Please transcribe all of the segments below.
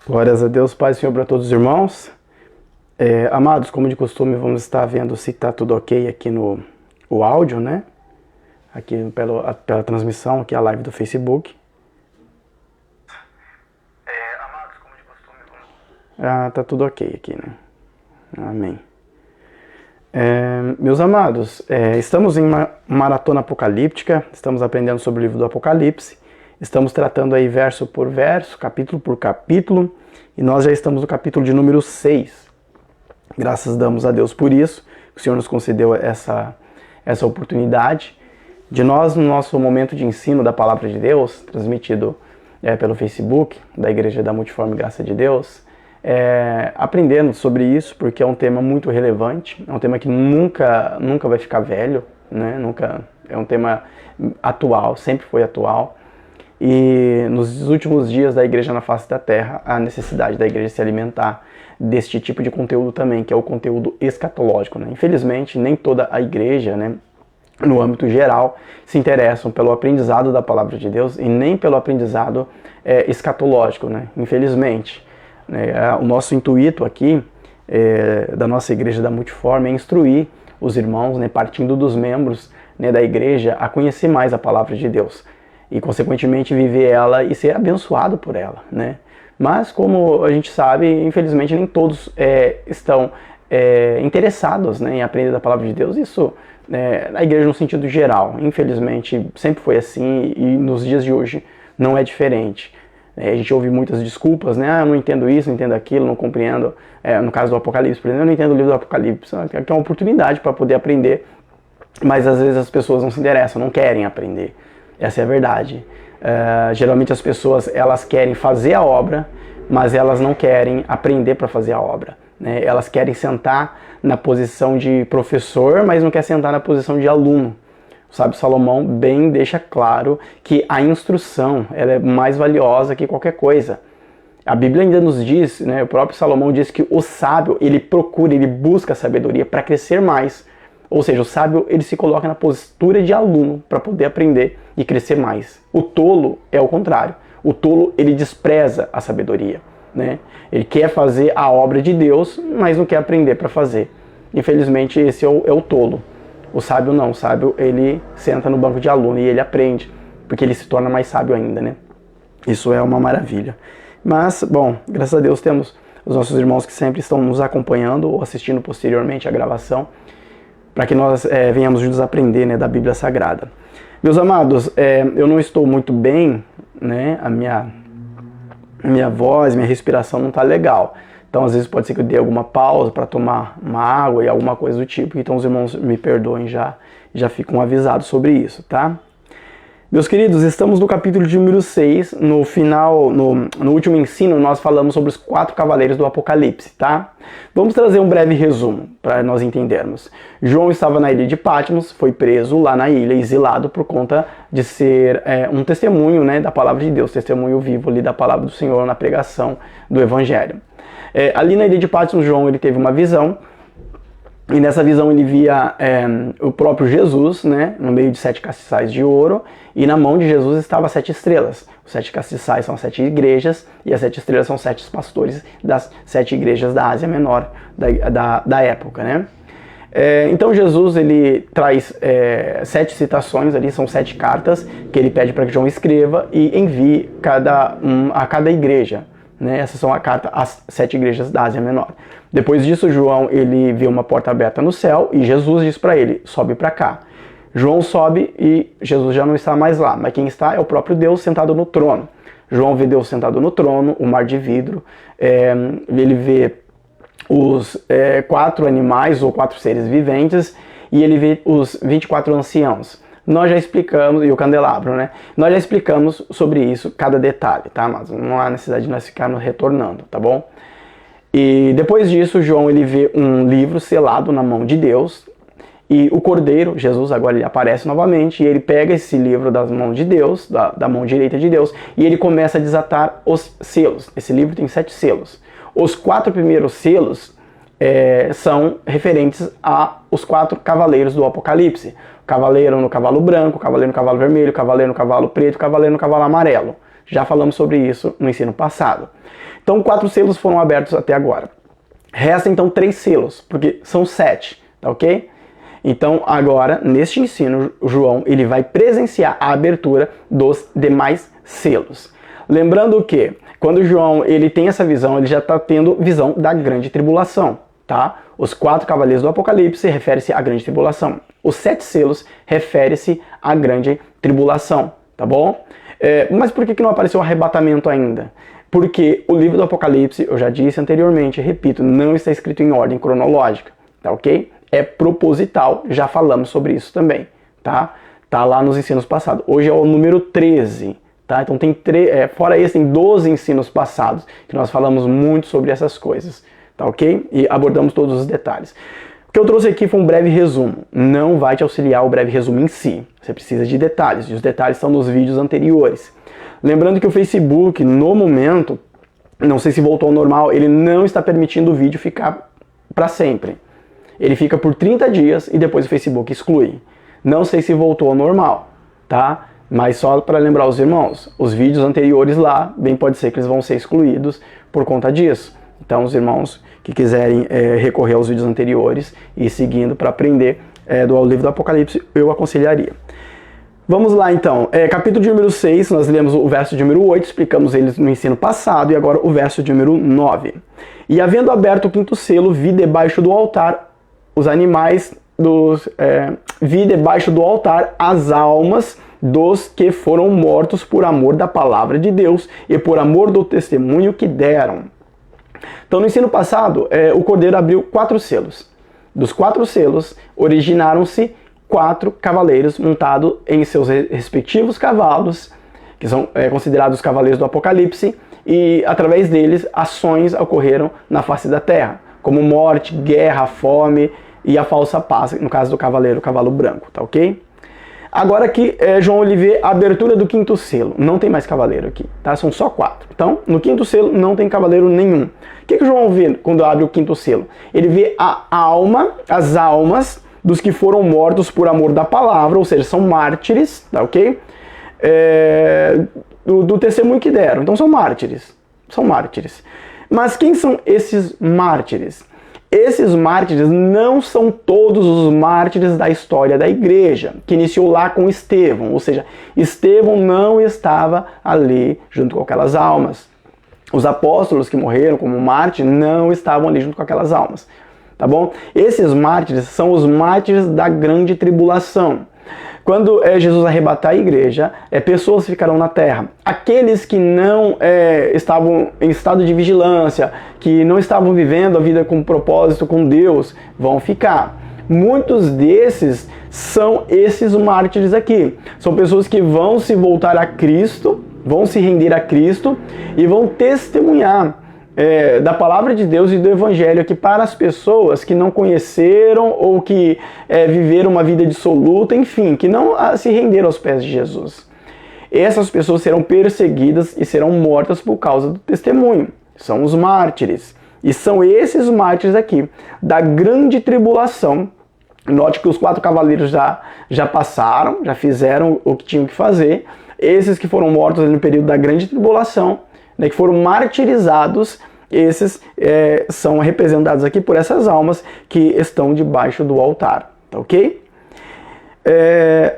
Glórias a Deus, Pai e Senhor para todos os irmãos. Amados, como de costume, vamos estar vendo se está tudo ok aqui no o áudio, né? Aqui pela transmissão, aqui a live do Facebook. Amados, como de costume, vamos... tá tudo ok aqui, né? Amém. Meus amados, estamos em uma maratona apocalíptica, estamos aprendendo sobre o livro do Apocalipse. Estamos tratando aí verso por verso, capítulo por capítulo, e nós já estamos no capítulo de número 6. Graças damos a Deus por isso, que o Senhor nos concedeu essa oportunidade de nós, no nosso momento de ensino da Palavra de Deus, transmitido pelo Facebook, da Igreja da Multiforme Graça de Deus, aprendendo sobre isso, porque é um tema muito relevante, é um tema que nunca vai ficar velho, né? É um tema atual, sempre foi atual. E nos últimos dias da igreja na face da terra, a necessidade da igreja se alimentar deste tipo de conteúdo também, que é o conteúdo escatológico, né? Infelizmente, nem toda a igreja, né, no âmbito geral, se interessam pelo aprendizado da palavra de Deus e nem pelo aprendizado escatológico, né? Infelizmente. O nosso intuito aqui, da nossa igreja da Multiforme, é instruir os irmãos, né, partindo dos membros, né, da igreja, a conhecer mais a palavra de Deus. E, consequentemente, viver ela e ser abençoado por ela, né? Mas, como a gente sabe, infelizmente, nem todos estão interessados, né, em aprender da palavra de Deus. Isso na igreja no sentido geral. Infelizmente, sempre foi assim e nos dias de hoje não é diferente. A gente ouve muitas desculpas, né? Eu não entendo isso, não entendo aquilo, não compreendo. No caso do Apocalipse, por exemplo, eu não entendo o livro do Apocalipse. É uma oportunidade para poder aprender, mas às vezes as pessoas não se interessam, não querem aprender. Essa é a verdade. Geralmente as pessoas, elas querem fazer a obra, mas elas não querem aprender para fazer a obra, né? Elas querem sentar na posição de professor, mas não querem sentar na posição de aluno. O sábio Salomão bem deixa claro que a instrução ela é mais valiosa que qualquer coisa. A Bíblia ainda nos diz, né, o próprio Salomão diz que o sábio, ele busca a sabedoria para crescer mais. Ou seja, o sábio ele se coloca na postura de aluno para poder aprender e crescer mais. O tolo é o contrário. O tolo ele despreza a sabedoria, né? Ele quer fazer a obra de Deus, mas não quer aprender para fazer. Infelizmente esse é o tolo. O sábio não. O sábio ele senta no banco de aluno e ele aprende, porque ele se torna mais sábio ainda, né? Isso é uma maravilha. Mas, bom, graças a Deus temos os nossos irmãos que sempre estão nos acompanhando ou assistindo posteriormente a gravação, para que nós venhamos juntos aprender, né, da Bíblia Sagrada. Meus amados, eu não estou muito bem, né, a minha voz, minha respiração não está legal. Então, às vezes pode ser que eu dê alguma pausa para tomar uma água e alguma coisa do tipo. Então, os irmãos me perdoem já ficam avisados sobre isso, tá? Meus queridos, estamos no capítulo de número 6, no final, no último ensino nós falamos sobre os 4 cavaleiros do Apocalipse, tá? Vamos trazer um breve resumo para nós entendermos. João estava na ilha de Patmos, foi preso lá na ilha, exilado por conta de ser um testemunho, né, da palavra de Deus, testemunho vivo ali da palavra do Senhor na pregação do Evangelho. Ali na ilha de Patmos, João ele teve uma visão. E nessa visão ele via o próprio Jesus, né, no meio de 7 castiçais de ouro, e na mão de Jesus estava 7 estrelas. Os 7 castiçais são 7 igrejas, e as 7 estrelas são 7 pastores das 7 igrejas da Ásia Menor da época, né? Então Jesus ele traz 7 citações ali, são 7 cartas que ele pede para que João escreva e envie a cada igreja. Né? Essas são a carta às 7 igrejas da Ásia Menor. Depois disso, João ele vê uma porta aberta no céu e Jesus diz para ele, sobe para cá. João sobe e Jesus já não está mais lá, mas quem está é o próprio Deus sentado no trono. João vê Deus sentado no trono, o mar de vidro, ele vê os 4 animais ou 4 seres viventes e ele vê os 24 anciãos. Nós já explicamos, e o candelabro, né? Nós já explicamos sobre isso, cada detalhe, tá? Mas não há necessidade de nós ficarmos retornando, tá bom? E depois disso, João ele vê um livro selado na mão de Deus, e o Cordeiro, Jesus, agora ele aparece novamente, e ele pega esse livro das mãos de Deus, da mão direita de Deus, e ele começa a desatar os selos. Esse livro tem 7 selos. Os 4 primeiros selos são referentes aos 4 cavaleiros do Apocalipse. Cavaleiro no cavalo branco, cavaleiro no cavalo vermelho, cavaleiro no cavalo preto, cavaleiro no cavalo amarelo. Já falamos sobre isso no ensino passado. Então 4 selos foram abertos até agora. Resta então 3 selos, porque são 7, tá ok? Então agora, neste ensino, João ele vai presenciar a abertura dos demais selos. Lembrando que quando João ele tem essa visão, ele já está tendo visão da grande tribulação, tá? Os 4 cavaleiros do Apocalipse refere-se à grande tribulação. Os 7 selos refere-se à grande tribulação, tá bom? Mas por que não apareceu o arrebatamento ainda? Porque o livro do Apocalipse, eu já disse anteriormente, repito, não está escrito em ordem cronológica, tá ok? É proposital, já falamos sobre isso também, tá? Tá lá nos ensinos passados. Hoje é o número 13, tá? Então tem fora esse, tem 12 ensinos passados, que nós falamos muito sobre essas coisas, tá ok? E abordamos todos os detalhes. O que eu trouxe aqui foi um breve resumo. Não vai te auxiliar o breve resumo em si. Você precisa de detalhes, e os detalhes estão nos vídeos anteriores. Lembrando que o Facebook, no momento, não sei se voltou ao normal, ele não está permitindo o vídeo ficar para sempre. Ele fica por 30 dias e depois o Facebook exclui. Não sei se voltou ao normal, tá? Mas só para lembrar os irmãos, os vídeos anteriores lá, bem pode ser que eles vão ser excluídos por conta disso. Então os irmãos que quiserem recorrer aos vídeos anteriores e ir seguindo para aprender do livro do Apocalipse, eu aconselharia. Vamos lá então, capítulo de número 6, nós lemos o verso de número 8, explicamos eles no ensino passado, e agora o verso de número 9. E havendo aberto o 5º selo, vi debaixo do altar os animais vi debaixo do altar as almas dos que foram mortos por amor da palavra de Deus e por amor do testemunho que deram. Então no ensino passado, o Cordeiro abriu 4 selos. Dos 4 selos, originaram-se 4 cavaleiros montados em seus respectivos cavalos, que são considerados os cavaleiros do Apocalipse, e através deles ações ocorreram na face da terra, como morte, guerra, fome e a falsa paz, no caso do cavaleiro, o cavalo branco, tá ok? Agora aqui, João ele vê a abertura do 5º selo, não tem mais cavaleiro aqui, tá? São só 4. Então, no 5º selo não tem cavaleiro nenhum. O que João vê quando abre o 5º selo? Ele vê as almas dos que foram mortos por amor da palavra, ou seja, são mártires, tá ok? Do testemunho que deram. Então são mártires. São mártires. Mas quem são esses mártires? Esses mártires não são todos os mártires da história da igreja, que iniciou lá com Estevão. Ou seja, Estevão não estava ali junto com aquelas almas. Os apóstolos que morreram como mártires não estavam ali junto com aquelas almas. Tá bom? Esses mártires são os mártires da grande tribulação. Quando Jesus arrebatar a igreja, pessoas ficarão na terra. Aqueles que não estavam em estado de vigilância, que não estavam vivendo a vida com propósito com Deus, vão ficar. Muitos desses são esses mártires aqui. São pessoas que vão se voltar a Cristo, vão se render a Cristo e vão testemunhar da palavra de Deus e do Evangelho aqui para as pessoas que não conheceram ou que viveram uma vida dissoluta, enfim, que não se renderam aos pés de Jesus. Essas pessoas serão perseguidas e serão mortas por causa do testemunho. São os mártires. E são esses mártires aqui, da grande tribulação. Note que os 4 cavaleiros já passaram, já fizeram o que tinham que fazer. Esses que foram mortos no período da grande tribulação, que foram martirizados, esses são representados aqui por essas almas que estão debaixo do altar, tá ok?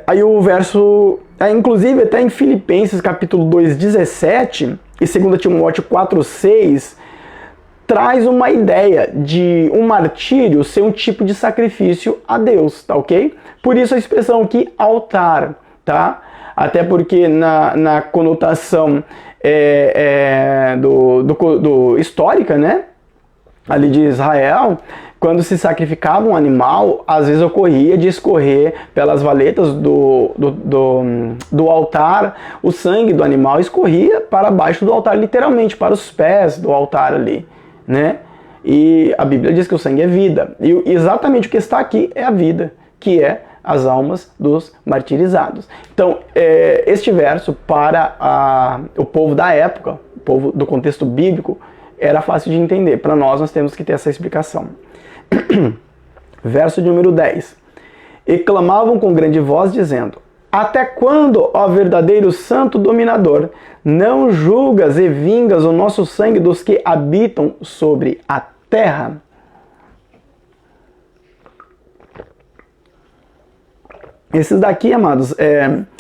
Aí o verso, inclusive até em Filipenses capítulo 2, 17 e 2 Timóteo 4, 6, traz uma ideia de um martírio ser um tipo de sacrifício a Deus, tá ok? Por isso a expressão aqui, altar, tá? Até porque na conotação histórica, né, ali de Israel, quando se sacrificava um animal, às vezes ocorria de escorrer pelas valetas do altar, o sangue do animal escorria para baixo do altar, literalmente, para os pés do altar ali, né? E a Bíblia diz que o sangue é vida, e exatamente o que está aqui é a vida, que é as almas dos martirizados. Então, este verso para o povo da época, o povo do contexto bíblico, era fácil de entender. Para nós temos que ter essa explicação. Verso de número 10. E clamavam com grande voz, dizendo: Até quando, ó verdadeiro santo dominador, não julgas e vingas o nosso sangue dos que habitam sobre a terra? Esses daqui, amados,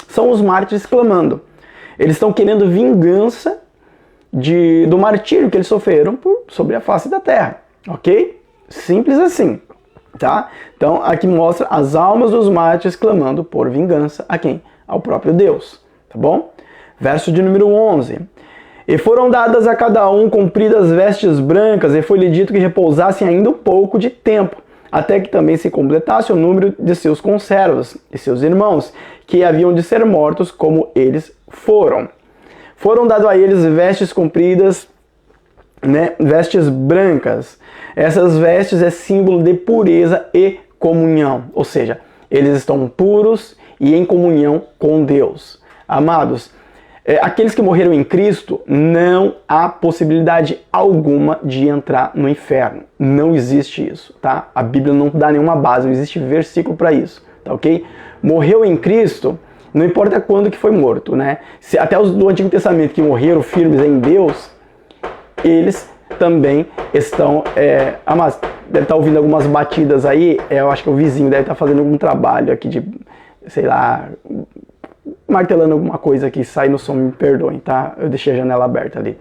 são os mártires clamando. Eles estão querendo vingança do martírio que eles sofreram sobre a face da terra, ok? Simples assim, tá? Então, aqui mostra as almas dos mártires clamando por vingança a quem? Ao próprio Deus, tá bom? Verso de número 11. E foram dadas a cada um compridas vestes brancas, e foi-lhe dito que repousassem ainda um pouco de tempo, até que também se completasse o número de seus conservos e seus irmãos, que haviam de ser mortos como eles foram. Foram dadas a eles vestes compridas, né, vestes brancas. Essas vestes é símbolo de pureza e comunhão, ou seja, eles estão puros e em comunhão com Deus. Amados, aqueles que morreram em Cristo, não há possibilidade alguma de entrar no inferno. Não existe isso, tá? A Bíblia não dá nenhuma base, não existe versículo para isso, tá ok? Morreu em Cristo, não importa quando que foi morto, né? Até os do Antigo Testamento que morreram firmes em Deus, eles também estão... mas deve estar ouvindo algumas batidas aí, eu acho que o vizinho deve estar fazendo algum trabalho aqui de, sei lá, martelando alguma coisa aqui, sai no som, me perdoem, tá? Eu deixei a janela aberta ali.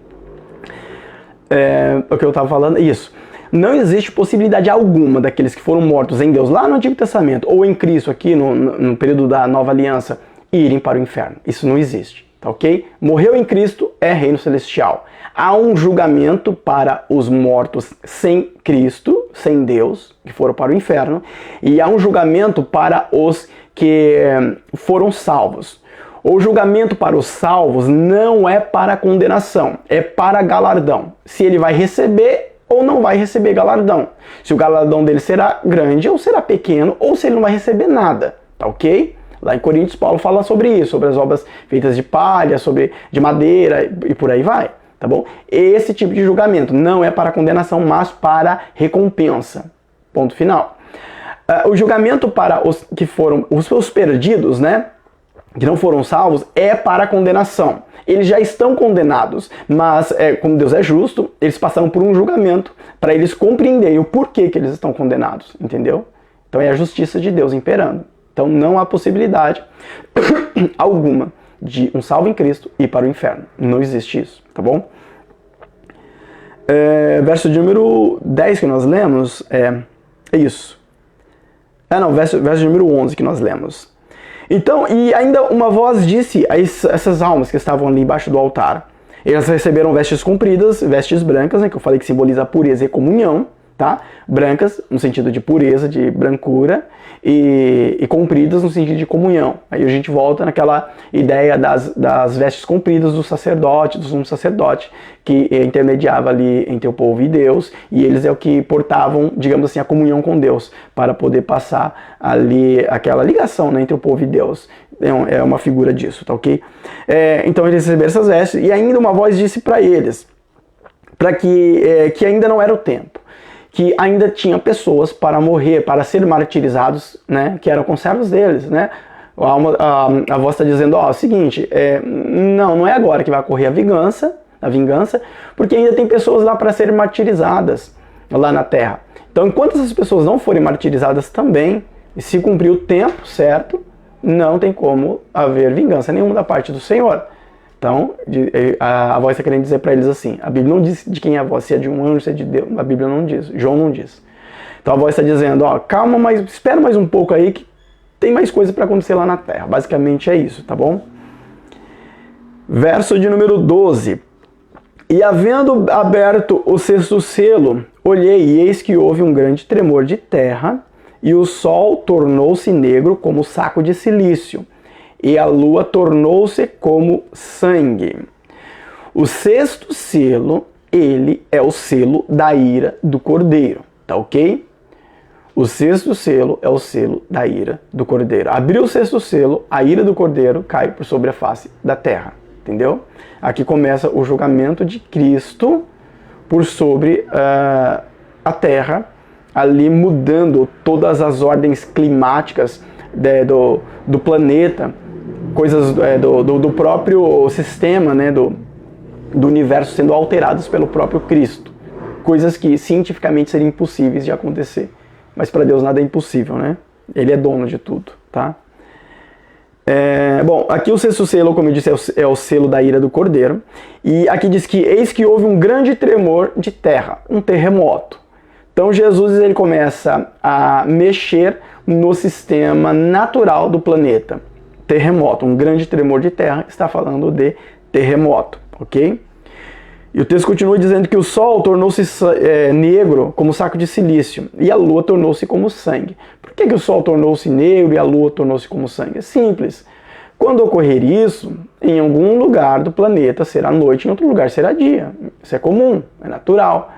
O que eu estava falando, isso. Não existe possibilidade alguma daqueles que foram mortos em Deus lá no Antigo Testamento ou em Cristo aqui no período da Nova Aliança irem para o inferno. Isso não existe, tá ok? Morreu em Cristo é reino celestial. Há um julgamento para os mortos sem Cristo, sem Deus, que foram para o inferno, e há um julgamento para os que foram salvos. O julgamento para os salvos não é para condenação, é para galardão. Se ele vai receber ou não vai receber galardão. Se o galardão dele será grande ou será pequeno, ou se ele não vai receber nada, tá ok? Lá em Coríntios, Paulo fala sobre isso, sobre as obras feitas de palha, de madeira e por aí vai, tá bom? Esse tipo de julgamento não é para condenação, mas para recompensa. Ponto final. O julgamento para os que foram os perdidos, né? Que não foram salvos, é para condenação. Eles já estão condenados, mas como Deus é justo, eles passaram por um julgamento para eles compreenderem o porquê que eles estão condenados, entendeu? Então é a justiça de Deus imperando. Então não há possibilidade alguma de um salvo em Cristo ir para o inferno. Não existe isso, tá bom? Verso de número 10 que nós lemos é isso. Verso de número 11 que nós lemos. Então, e ainda uma voz disse a essas almas que estavam ali embaixo do altar. Elas receberam vestes compridas, vestes brancas, né, que eu falei que simboliza a pureza e comunhão, tá? Brancas no sentido de pureza, de brancura, e compridas no sentido de comunhão. Aí a gente volta naquela ideia das vestes compridas do sacerdote, do sumo sacerdote, que intermediava ali entre o povo e Deus, e eles é o que portavam, digamos assim, a comunhão com Deus, para poder passar ali aquela ligação, né, entre o povo e Deus. É uma figura disso, tá ok? Então eles receberam essas vestes, e ainda uma voz disse para eles, para que ainda não era o tempo, que ainda tinha pessoas para morrer, para ser martirizados, né, que eram conservos deles, né? A voz está dizendo, ó, o seguinte, não é agora que vai ocorrer a vingança, porque ainda tem pessoas lá para serem martirizadas lá na terra. Então, enquanto essas pessoas não forem martirizadas também, e se cumprir o tempo certo, não tem como haver vingança nenhuma da parte do Senhor. Então, a voz está querendo dizer para eles assim, a Bíblia não diz de quem é a voz, se é de um anjo, se é de Deus, a Bíblia não diz, João não diz. Então a voz está dizendo, ó, calma, mas espera mais um pouco aí que tem mais coisa para acontecer lá na terra. Basicamente é isso, tá bom? Verso de número 12. E havendo aberto o sexto selo, olhei e eis que houve um grande tremor de terra, e o sol tornou-se negro como saco de cilício, e a lua tornou-se como sangue. O sexto selo, ele é o selo da ira do Cordeiro, tá ok? O sexto selo é o selo da ira do Cordeiro. Abriu o sexto selo, a ira do Cordeiro cai por sobre a face da terra, entendeu? Aqui começa o julgamento de Cristo por sobre a terra, ali mudando todas as ordens climáticas do planeta, coisas do próprio sistema, né, do universo sendo alterados pelo próprio Cristo. Coisas que cientificamente seriam impossíveis de acontecer. Mas para Deus nada é impossível, né? Ele é dono de tudo, tá? Bom, aqui o sexto selo, como eu disse, é o selo da ira do Cordeiro. E aqui diz que eis que houve um grande tremor de terra, um terremoto. Então Jesus ele começa a mexer no sistema natural do planeta. Terremoto, um grande tremor de terra, está falando de terremoto, ok? E o texto continua dizendo que o sol tornou-se negro como saco de silício e a lua tornou-se como sangue. Por que o sol tornou-se negro e a lua tornou-se como sangue? É simples. Quando ocorrer isso, em algum lugar do planeta será noite, em outro lugar será dia. Isso é comum, é natural.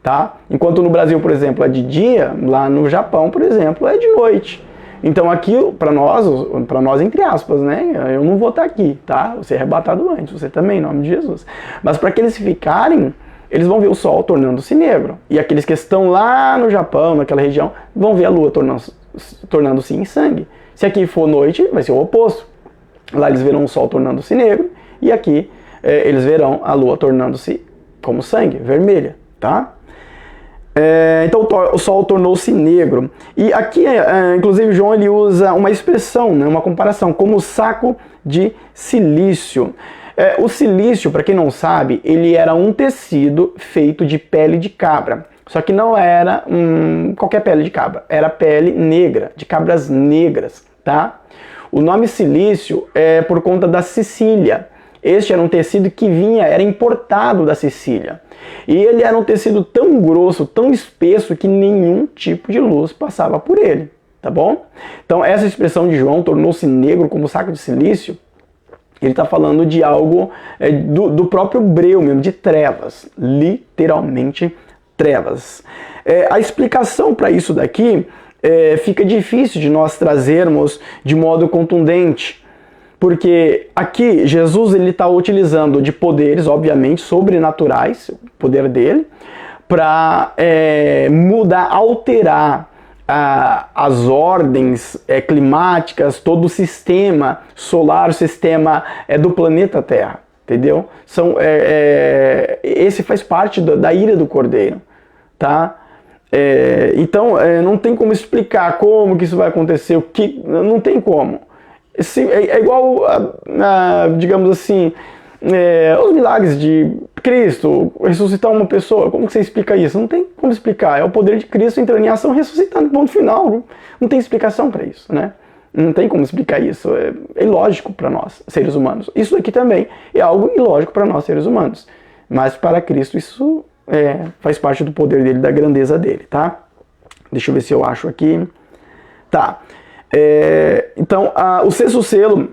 Tá? Enquanto no Brasil, por exemplo, é de dia, lá no Japão, por exemplo, é de noite. Então aqui, para nós, entre aspas, né? Eu não vou estar aqui, tá? Você é arrebatado antes, você também, em nome de Jesus. Mas para que eles ficarem, eles vão ver o sol tornando-se negro. E aqueles que estão lá no Japão, naquela região, vão ver a lua tornando-se em sangue. Se aqui for noite, vai ser o oposto. Lá eles verão o sol tornando-se negro, e aqui eles verão a lua tornando-se como sangue, vermelha, tá? Então o sol tornou-se negro. E aqui, inclusive, João ele usa uma expressão, né, uma comparação, como saco de silício. O silício, para quem não sabe, ele era um tecido feito de pele de cabra. Só que não era qualquer pele de cabra, era pele negra, de cabras negras, tá? O nome silício é por conta da Sicília. Este era um tecido que era importado da Sicília. E ele era um tecido tão grosso, tão espesso, que nenhum tipo de luz passava por ele, tá bom? Então essa expressão de João, tornou-se negro como saco de silício, ele está falando de algo do próprio breu mesmo, de trevas, literalmente trevas. A explicação para isso daqui fica difícil de nós trazermos de modo contundente, porque aqui Jesus ele está utilizando de poderes, obviamente, sobrenaturais, o poder dele, para mudar, alterar as ordens climáticas, todo o sistema solar, o sistema do planeta Terra, entendeu? Esse faz parte da ira do Cordeiro, tá? Então não tem como explicar como que isso vai acontecer, não tem como. É igual, digamos assim, os milagres de Cristo, ressuscitar uma pessoa. Como que você explica isso? Não tem como explicar. É o poder de Cristo entrando em ação, ressuscitando, ponto final. Não tem explicação para isso, né? Não tem como explicar isso. É ilógico para nós, seres humanos. Isso aqui também é algo ilógico para nós, seres humanos. Mas para Cristo isso faz parte do poder dele, da grandeza dele, tá? Deixa eu ver se eu acho aqui. Tá. Então, o sexto selo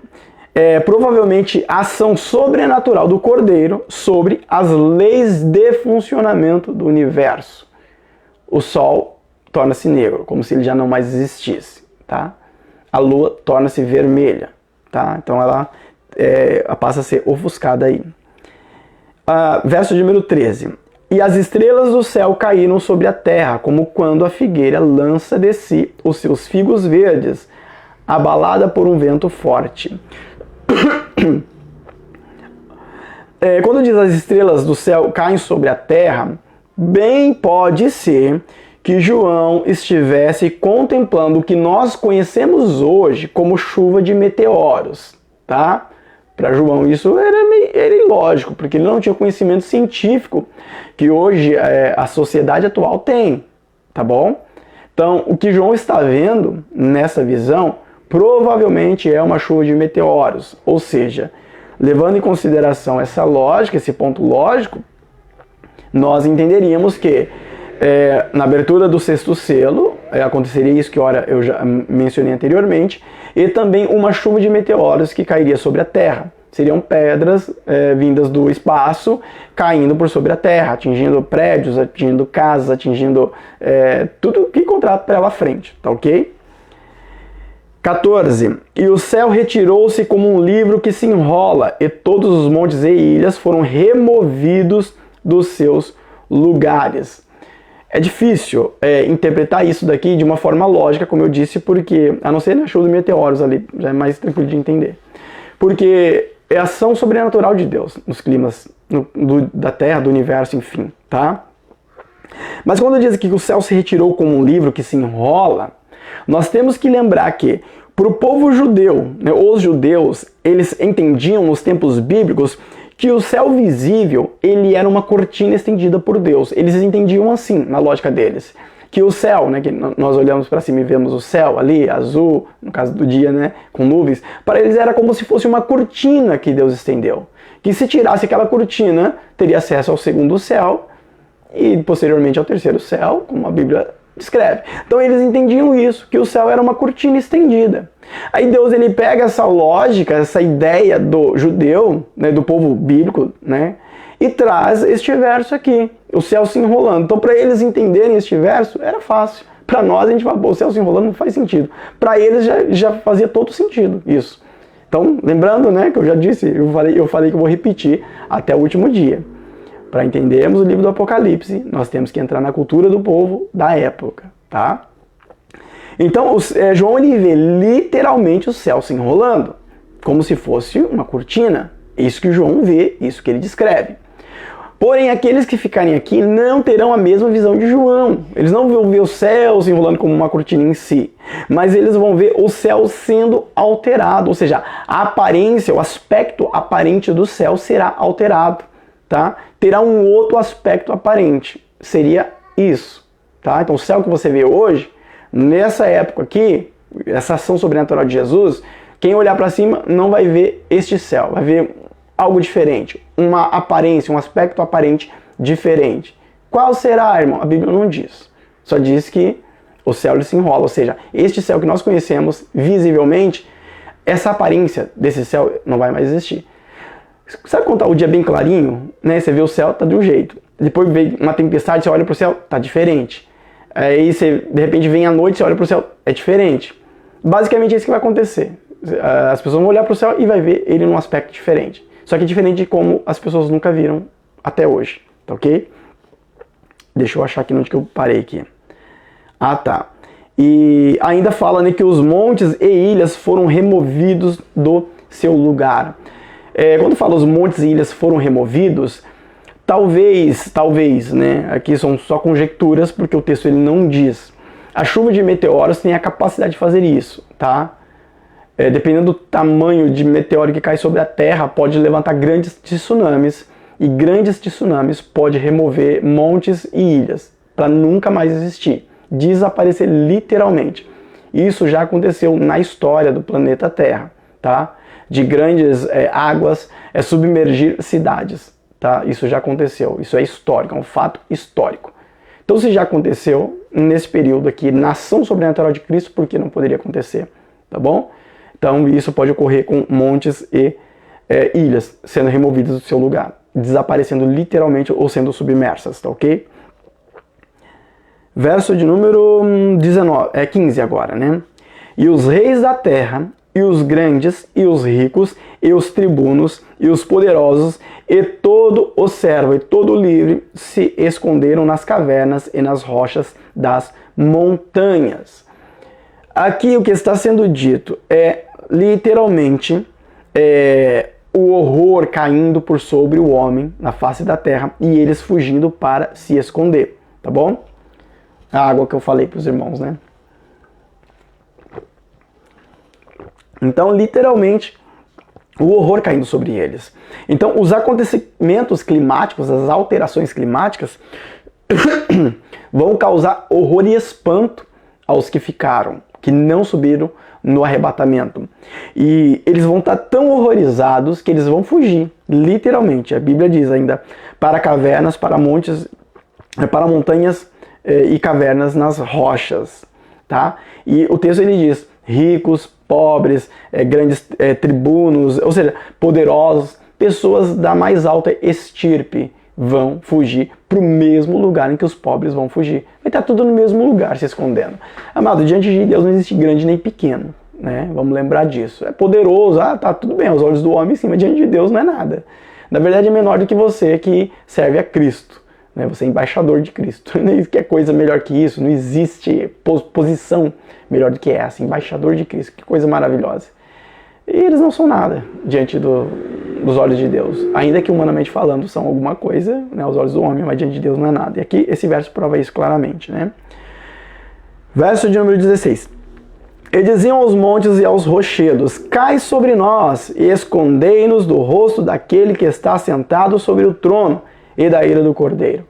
é provavelmente a ação sobrenatural do Cordeiro sobre as leis de funcionamento do universo. O Sol torna-se negro, como se ele já não mais existisse, tá? A Lua torna-se vermelha, tá? Então ela passa a ser ofuscada aí. Verso de número 13. E as estrelas do céu caíram sobre a terra, como quando a figueira lança de si os seus figos verdes, abalada por um vento forte. Quando diz as estrelas do céu caem sobre a terra, bem pode ser que João estivesse contemplando o que nós conhecemos hoje como chuva de meteoros, tá? Para João isso era ilógico, porque ele não tinha conhecimento científico que hoje a sociedade atual tem, tá bom? Então, o que João está vendo nessa visão provavelmente é uma chuva de meteoros, ou seja, levando em consideração essa lógica, esse ponto lógico, nós entenderíamos que na abertura do sexto selo aconteceria isso que eu já mencionei anteriormente, e também uma chuva de meteoros que cairia sobre a Terra. Seriam pedras vindas do espaço caindo por sobre a Terra, atingindo prédios, atingindo casas, atingindo tudo que encontrar pela frente, tá ok? 14. E o céu retirou-se como um livro que se enrola, e todos os montes e ilhas foram removidos dos seus lugares. É difícil interpretar isso daqui de uma forma lógica, como eu disse, porque, a não ser na chuva de meteoros ali, já é mais tranquilo de entender. porque é a ação sobrenatural de Deus nos climas da Terra, do universo, enfim, tá? Mas quando diz que o céu se retirou como um livro que se enrola, nós temos que lembrar que para o povo judeu, né, os judeus, eles entendiam nos tempos bíblicos que o céu visível, ele era uma cortina estendida por Deus. Eles entendiam assim, na lógica deles, que o céu, né, que nós olhamos para cima e vemos o céu ali, azul, no caso do dia, né, com nuvens, para eles era como se fosse uma cortina que Deus estendeu. Que se tirasse aquela cortina, teria acesso ao segundo céu e posteriormente ao terceiro céu, como a Bíblia descreve. Então eles entendiam isso, que o céu era uma cortina estendida. Aí Deus, ele pega essa lógica, essa ideia do judeu, né, do povo bíblico, né, e traz este verso aqui, o céu se enrolando. Então para eles entenderem este verso, era fácil. Para nós a gente fala, pô, o céu se enrolando não faz sentido. Para eles já fazia todo sentido isso. Então, lembrando, né, que eu já disse, eu falei que eu vou repetir até o último dia. Para entendermos o livro do Apocalipse, nós temos que entrar na cultura do povo da época, tá? Então, João, ele vê literalmente o céu se enrolando, como se fosse uma cortina. Isso que João vê, isso que ele descreve. Porém, aqueles que ficarem aqui não terão a mesma visão de João. Eles não vão ver o céu se enrolando como uma cortina em si, mas eles vão ver o céu sendo alterado, ou seja, a aparência, o aspecto aparente do céu será alterado, tá? Terá um outro aspecto aparente, seria isso, tá? Então o céu que você vê hoje, nessa época aqui, essa ação sobrenatural de Jesus, quem olhar para cima não vai ver este céu, vai ver algo diferente, uma aparência, um aspecto aparente diferente. Qual será, irmão? A Bíblia não diz. Só diz que o céu ele se enrola, ou seja, este céu que nós conhecemos visivelmente, essa aparência desse céu não vai mais existir. Sabe quando tá o dia bem clarinho, né? Você vê o céu, tá de um jeito. Depois vem uma tempestade, você olha pro céu, tá diferente. Aí você, de repente, vem a noite, você olha pro céu, é diferente. Basicamente é isso que vai acontecer. As pessoas vão olhar pro céu e vai ver ele num aspecto diferente. Só que diferente de como as pessoas nunca viram até hoje, tá ok? Deixa eu achar aqui onde que eu parei aqui. Ah, tá. E ainda fala, né, que os montes e ilhas foram removidos do seu lugar. Quando fala os montes e ilhas foram removidos, talvez, né, aqui são só conjecturas, porque o texto ele não diz. A chuva de meteoros tem a capacidade de fazer isso, tá? Dependendo do tamanho de meteoro que cai sobre a Terra, pode levantar grandes tsunamis, e grandes tsunamis pode remover montes e ilhas, para nunca mais existir, desaparecer literalmente. Isso já aconteceu na história do planeta Terra, tá? De grandes águas submergir cidades, tá? Isso já aconteceu, isso é histórico, é um fato histórico. Então se já aconteceu nesse período aqui, na ação sobrenatural de Cristo, por que não poderia acontecer, tá bom? Então isso pode ocorrer com montes e ilhas sendo removidas do seu lugar, desaparecendo literalmente ou sendo submersas, tá ok? Verso de número 15 agora, né? E os reis da terra, e os grandes, e os ricos, e os tribunos, e os poderosos, e todo o servo, e todo o livre, se esconderam nas cavernas e nas rochas das montanhas. Aqui o que está sendo dito é literalmente o horror caindo por sobre o homem na face da terra e eles fugindo para se esconder, tá bom? A água que eu falei para os irmãos, né? Então, literalmente, o horror caindo sobre eles. Então, os acontecimentos climáticos, as alterações climáticas, vão causar horror e espanto aos que ficaram, que não subiram no arrebatamento. E eles vão estar tão horrorizados que eles vão fugir, literalmente. A Bíblia diz ainda, para cavernas, para montes, para montanhas e cavernas nas rochas, tá? E o texto ele diz, ricos, pobres, grandes tribunos, ou seja, poderosos, pessoas da mais alta estirpe vão fugir para o mesmo lugar em que os pobres vão fugir. Vai estar tudo no mesmo lugar se escondendo. Amado, diante de Deus não existe grande nem pequeno, né? Vamos lembrar disso. É poderoso, tá tudo bem, aos olhos do homem sim, mas diante de Deus não é nada. Na verdade é menor do que você que serve a Cristo, né? Você é embaixador de Cristo. Não existe coisa melhor que isso, não existe posição melhor do que essa, embaixador de Cristo, que coisa maravilhosa. E eles não são nada diante dos olhos de Deus. Ainda que humanamente falando são alguma coisa, né, aos olhos do homem, mas diante de Deus não é nada. E aqui esse verso prova isso claramente, né? Verso de número 16. E diziam aos montes e aos rochedos: cai sobre nós e escondei-nos do rosto daquele que está sentado sobre o trono e da ira do Cordeiro.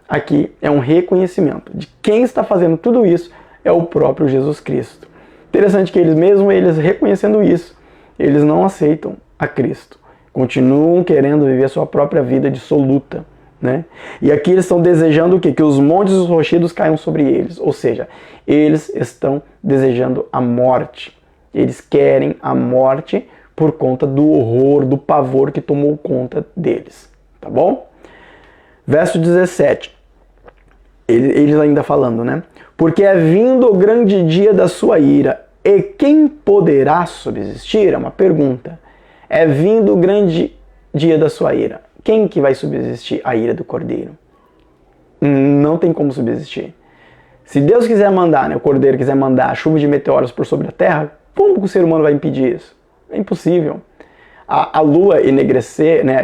Aqui é um reconhecimento de quem está fazendo tudo isso é o próprio Jesus Cristo. Interessante que eles reconhecendo isso, eles não aceitam a Cristo. Continuam querendo viver a sua própria vida dissoluta, né? E aqui eles estão desejando o quê? Que os montes e os rochedos caiam sobre eles. Ou seja, eles estão desejando a morte. Eles querem a morte por conta do horror, do pavor que tomou conta deles. Tá bom? Verso 17. Eles ainda falando, né? Porque é vindo o grande dia da sua ira, e quem poderá subsistir? É uma pergunta. É vindo o grande dia da sua ira. Quem que vai subsistir a ira do Cordeiro? Não tem como subsistir. Se Deus quiser mandar, né, o Cordeiro quiser mandar a chuva de meteoros por sobre a terra, como que o ser humano vai impedir isso? É impossível. A lua enegrecer, né,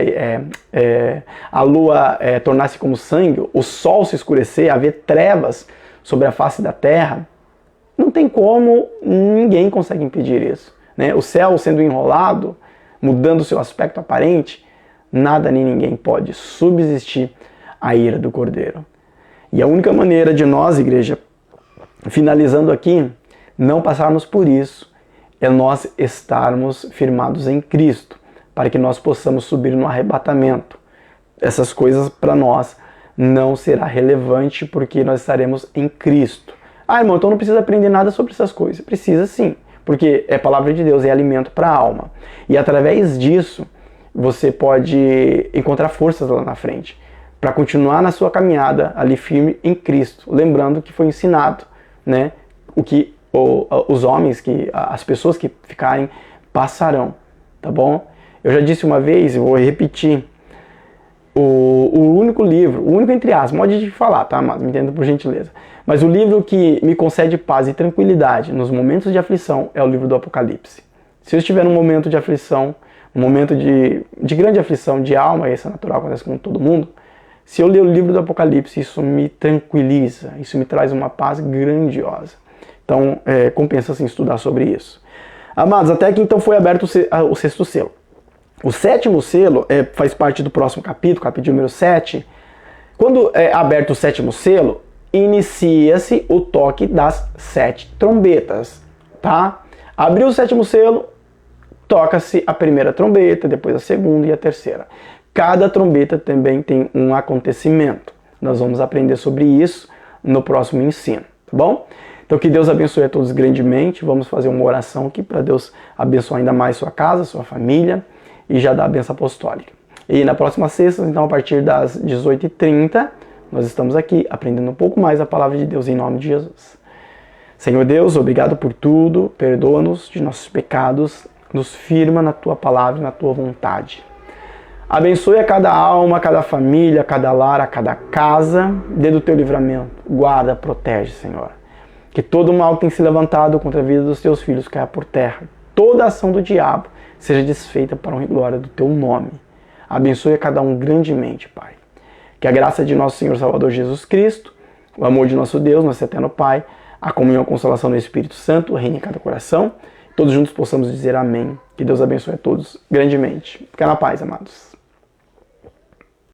a lua tornar-se como sangue, o sol se escurecer, haver trevas sobre a face da terra, não tem como, ninguém consegue impedir isso, né? O céu sendo enrolado, mudando seu aspecto aparente, nada nem ninguém pode subsistir à ira do Cordeiro. E a única maneira de nós, igreja, finalizando aqui, não passarmos por isso, é nós estarmos firmados em Cristo, para que nós possamos subir no arrebatamento. Essas coisas para nós não será relevante, porque nós estaremos em Cristo. Ah, irmão, então não precisa aprender nada sobre essas coisas. Precisa sim, porque é palavra de Deus, é alimento para a alma. E através disso, você pode encontrar forças lá na frente, para continuar na sua caminhada ali firme em Cristo. Lembrando que foi ensinado, né, o que os homens, as pessoas que ficarem, passarão, tá bom? Eu já disse uma vez, e vou repetir, o único livro, o único entre aspas, pode falar, tá, mas me entenda por gentileza, mas o livro que me concede paz e tranquilidade nos momentos de aflição é o livro do Apocalipse. Se eu estiver num momento de aflição, um momento de grande aflição de alma, isso é natural, acontece com todo mundo, se eu ler o livro do Apocalipse, isso me tranquiliza, isso me traz uma paz grandiosa. Então, compensa assim estudar sobre isso. Amados, até que então foi aberto o sexto selo. O sétimo selo faz parte do próximo capítulo, capítulo número 7. Quando é aberto o sétimo selo, inicia-se o toque das 7 trombetas, tá? Abriu o sétimo selo, toca-se a primeira trombeta, depois a segunda e a terceira. Cada trombeta também tem um acontecimento. Nós vamos aprender sobre isso no próximo ensino, tá bom? Então que Deus abençoe a todos grandemente. Vamos fazer uma oração aqui para Deus abençoar ainda mais sua casa, sua família e já dar a bênção apostólica. E na próxima sexta, então a partir das 18h30, nós estamos aqui aprendendo um pouco mais a palavra de Deus em nome de Jesus. Senhor Deus, obrigado por tudo, perdoa-nos de nossos pecados, nos firma na Tua palavra e na Tua vontade. Abençoe a cada alma, a cada família, a cada lar, a cada casa, dê do Teu livramento. Guarda, protege, Senhor. Que todo mal que tem se levantado contra a vida dos Teus filhos caia por terra. Toda ação do diabo seja desfeita para a honra e glória do Teu nome. Abençoe a cada um grandemente, Pai. Que a graça de nosso Senhor Salvador Jesus Cristo, o amor de nosso Deus, nosso eterno Pai, a comunhão e a consolação do Espírito Santo reine em cada coração. Todos juntos possamos dizer amém. Que Deus abençoe a todos grandemente. Fica na paz, amados.